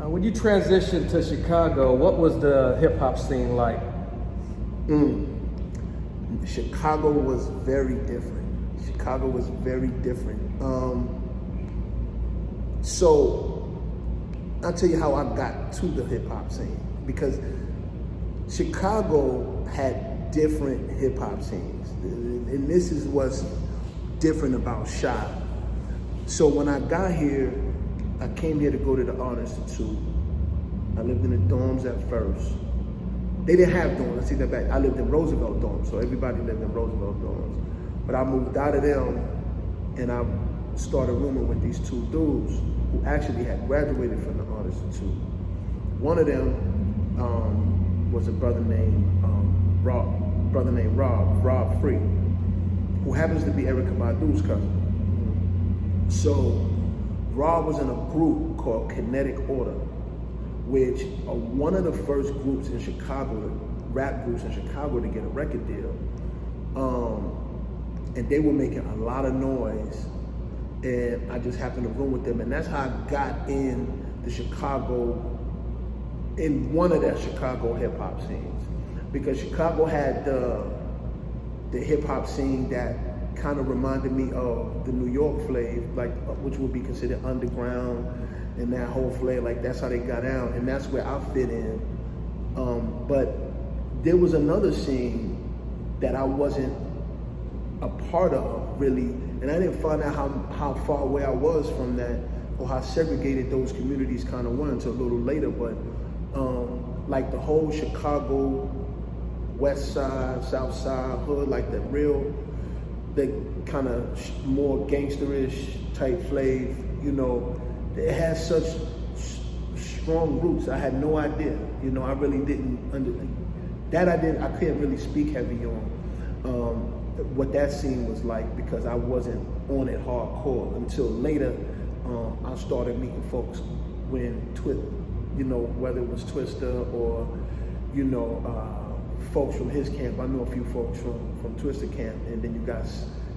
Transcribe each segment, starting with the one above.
When you transitioned to Chicago, what was the hip hop scene like? Chicago was very different. Chicago was very different. So I'll tell you how I got to the hip hop scene, because Chicago had different hip hop scenes, and this is what's different about Chi. So when I got here, I came here to go to the Art Institute. I lived in the dorms at first. They didn't have dorms, I take that back. I lived in Roosevelt dorms, so everybody lived in Roosevelt dorms. But I moved out of them, and I started rooming with these two dudes who actually had graduated from the Art Institute. One of them was a brother named Rob Free, who happens to be Erykah Badu's cousin. So Rob was in a group called Kinetic Order, which are one of the first groups in Chicago, rap groups in Chicago, to get a record deal. And they were making a lot of noise, and I just happened to room with them, and that's how I got in one of their Chicago hip hop scenes, because Chicago had the hip hop scene that kind of reminded me of the New York flavor, like which would be considered underground, and that whole flavor, like that's how they got out, and that's where I fit in. But there was another scene that I wasn't a part of really, and I didn't find out how far away I was from that, or how segregated those communities kind of were until a little later. But like the whole Chicago West Side, South Side hood, like the kind of more gangsterish type flavor, you know, it has such strong roots. I had no idea, you know, I really didn't I couldn't really speak heavy on what that scene was like, because I wasn't on it hardcore until later. I started meeting folks when you know, whether it was Twister or, you know, folks from his camp. I know a few folks from Twister camp, and then you got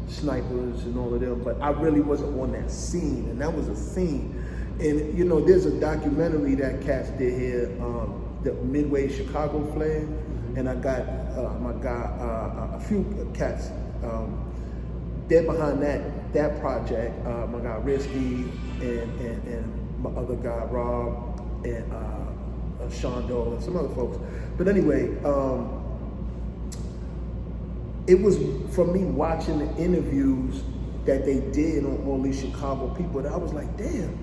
Snipers and all of them, but I really wasn't on that scene, and that was a scene. And you know, there's a documentary that cats did here, the Midway Chicago Flame, and I got a few cats, they're behind that project. My guy Risky and my other guy Rob and Shondo and some other folks. But anyway, it was from me watching the interviews that they did on all these Chicago people that I was like, damn.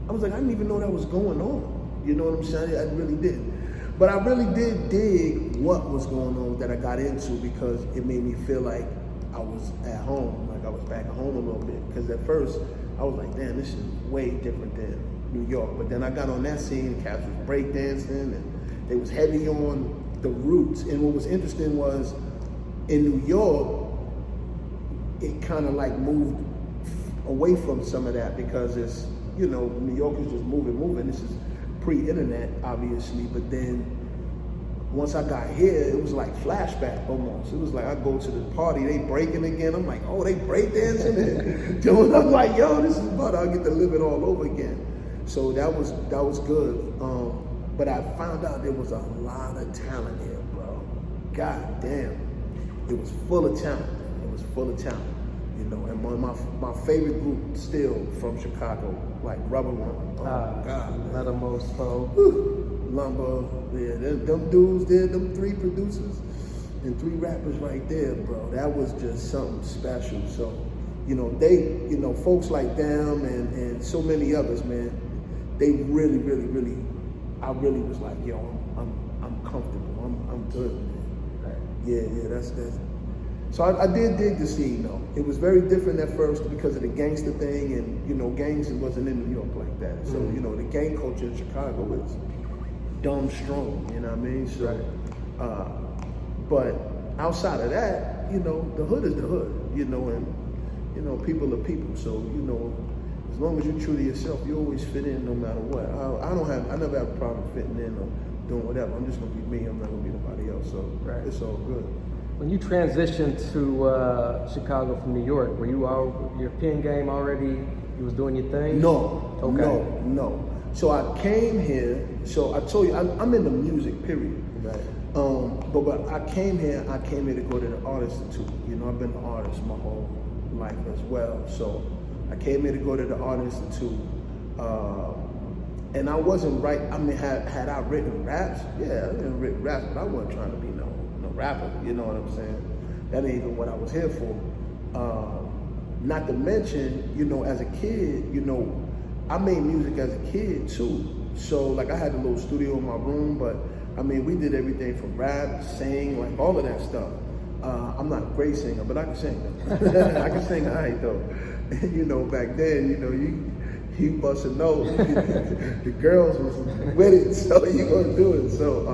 I was like, I didn't even know that was going on. You know what I'm saying? I really didn't. But I really did dig what was going on that I got into, because it made me feel like I was at home, like I was back at home a little bit. Because at first, I was like, damn, this is way different than New York. But then I got on that scene, cats was breakdancing, and they was heavy on the roots. And what was interesting was, in New York, it kind of like moved away from some of that, because it's, you know, New York is just moving. This is pre-internet, obviously, but then once I got here, it was like flashback almost. It was like I go to the party, they breaking again. I'm like, oh, they breakdancing? I'm like, yo, this is fun. I'll get to live it all over again. So that was good. But I found out there was a lot of talent here, bro. God damn. It was full of talent. You know, and one of my favorite group still from Chicago, like Rubber One. Oh God, Not a most Lumber, yeah, them dudes there, them 3 producers and 3 rappers right there, bro. That was just something special. So, you know, folks like them and so many others, man, they really, I really was like, yo, I'm comfortable, I'm good, man. Right. Yeah, that's. So I did dig the scene though. It was very different at first because of the gangster thing, and you know, gangs wasn't in New York like that. So you know, the gang culture in Chicago is dumb strong. You know what I mean? So, but outside of that, you know, the hood is the hood. You know, and you know, people are people. So you know, as long as you're true to yourself, you always fit in no matter what. I never have a problem fitting in or doing whatever. I'm just gonna be me. I'm not gonna be nobody else. So it's all good. When you transitioned to Chicago from New York, were your pen game already, you was doing your thing? No, okay. no. So I came here. So I told you, I'm in the music, period. Right. But I came here to go to the Art Institute. You know, I've been an artist my whole life as well. So I came here to go to the Art Institute. And I wasn't right. I mean, had I written raps? Yeah, I didn't written raps, but I wasn't trying to be no rapper. You know what I'm saying? That ain't even what I was here for. Not to mention, you know, as a kid, you know, I made music as a kid too. So like I had a little studio in my room, but I mean, we did everything from rap, sing, like all of that stuff. I'm not a great singer, but I can sing. I can sing alright though. You know, back then, you know, you bust a note, the girls was with it, so you gonna do it. So,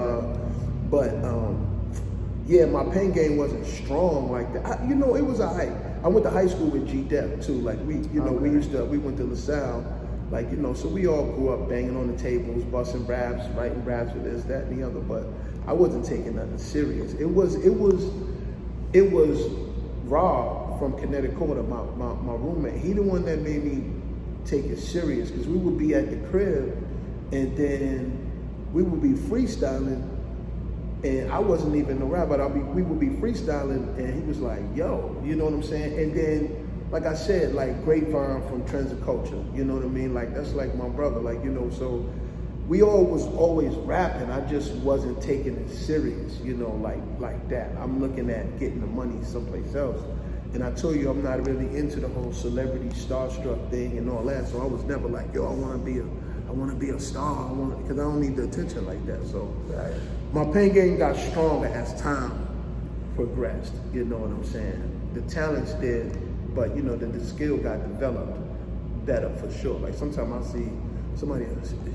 yeah, my pen game wasn't strong like that. You know, it was alright. I went to high school with G-Dep too. Like we went to LaSalle. Like, you know, so we all grew up banging on the tables, busting raps, writing raps for this, that, and the other. But I wasn't taking nothing serious. It was Rob from Kinetic Quarter, my roommate. He the one that made me take it serious, because we would be at the crib and then we would be freestyling, and I wasn't even a rapper, but we would be freestyling, and he was like, yo, you know what I'm saying? And then, like I said, like Grapevine from Trends of Culture, you know what I mean? Like, that's like my brother, like, you know, so we all was always rapping. I just wasn't taking it serious, you know, like that. I'm looking at getting the money someplace else. And I told you, I'm not really into the whole celebrity starstruck thing and all that. So I was never like, yo, I want to be a star. Because I don't need the attention like that. So Right. my pen game got stronger as time progressed. You know what I'm saying? The talents did, but you know, the skill got developed better for sure. Like sometimes I see somebody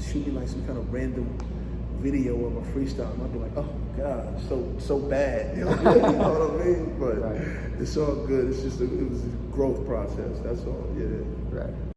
shoot me like some kind of random video of a freestyle, and I'll be like, oh God, so bad. You know what I mean? But Right. it's all good. It's just it was a growth process. That's all. Yeah. Right.